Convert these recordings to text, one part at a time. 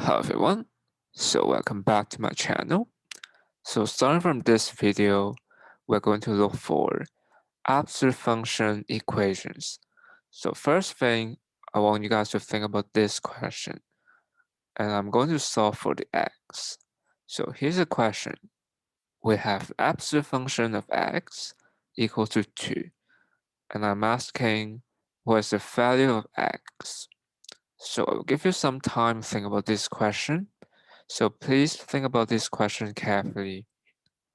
Hello everyone, so welcome back to my channel. So starting from this video, we're going to look for absolute function equations. So first thing, I want you guys to think about this question, and I'm going to solve for the x. So here's a question. We have absolute function of x equal to 2, and I'm asking what is the value of x? So I'll give you some time to think about this question. So please think about this question carefully,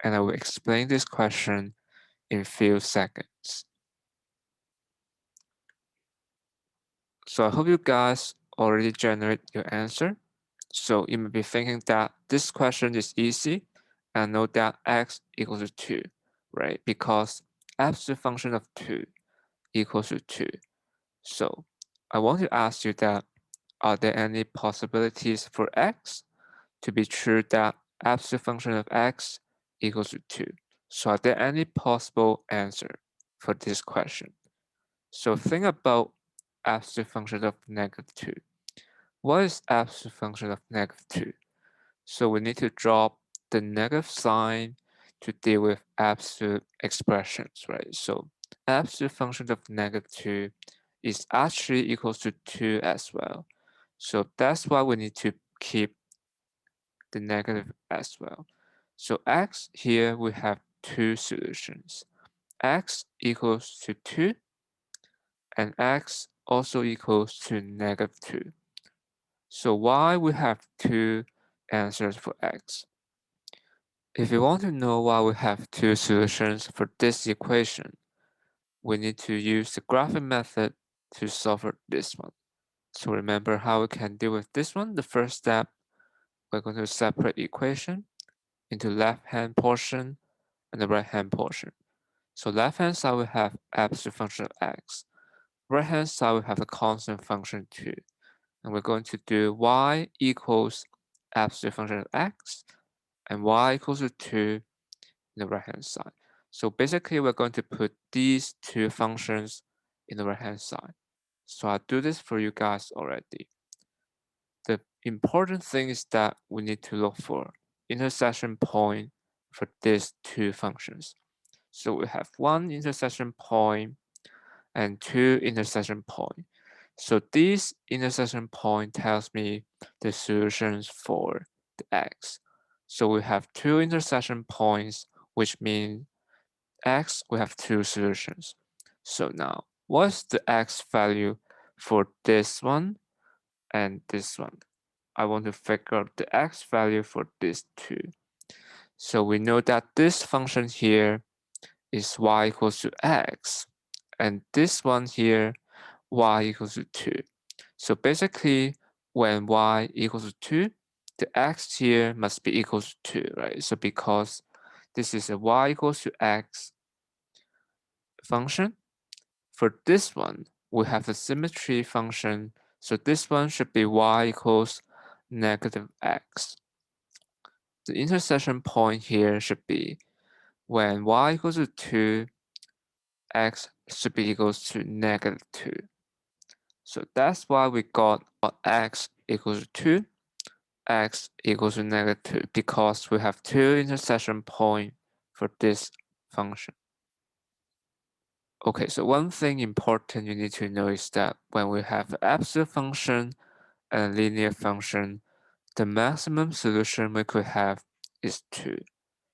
and I will explain this question in few seconds. So I hope you guys already generate your answer. So you may be thinking that this question is easy and know that x equals to 2, right? Because absolute function of 2 equals to 2. So I want to ask you that, are there any possibilities for x to be true that absolute function of x equals to 2? So are there any possible answer for this question? So think about absolute function of -2. What is absolute function of -2? So we need to drop the negative sign to deal with absolute expressions, right? So absolute function of -2 is actually equals to 2 as well. So that's why we need to keep the negative as well. So x here we have two solutions. X equals to 2 and x also equals to -2. So why we have two answers for x? If you want to know why we have two solutions for this equation, we need to use the graphing method to solve for this one. So remember how we can deal with this one. The first step, we're going to separate equation into left-hand portion and the right-hand portion. So left-hand side we have absolute function of x. Right-hand side we have a constant function 2. And we're going to do y equals absolute function of x and y equals to 2 in the right-hand side. So basically we're going to put these two functions in the right-hand side. So I'll do this for you guys already. The important thing is that we need to look for intersection point for these two functions. So we have one intersection point and two intersection point. So this intersection point tells me the solutions for the x. So we have two intersection points, which means x, we have two solutions. So now, what's the x value for this one and this one? I want to figure out the x value for these two. So we know that this function here is y equals to x, and this one here, y equals to 2. So basically, when y equals to 2, the x here must be equals to 2, right? So because this is a y equals to x function, for this one, we have a symmetry function, so this one should be y equals -x. The intersection point here should be when y equals to 2, x should be equals to -2. So that's why we got x equals to 2, x equals to -2, because we have two intersection points for this function. Okay, so one thing important you need to know is that when we have an absolute function and a linear function, the maximum solution we could have is 2.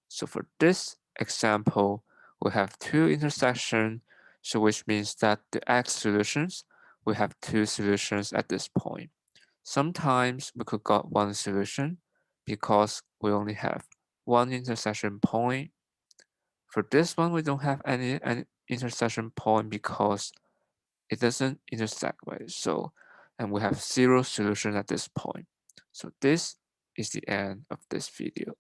So for this example, we have two intersections, so which means that the x solutions, we have two solutions at this point. Sometimes we could got one solution because we only have one intersection point. For this one, we don't have any intersection point because it doesn't intersect, right? So, and we have zero solution at this point. So this is the end of this video.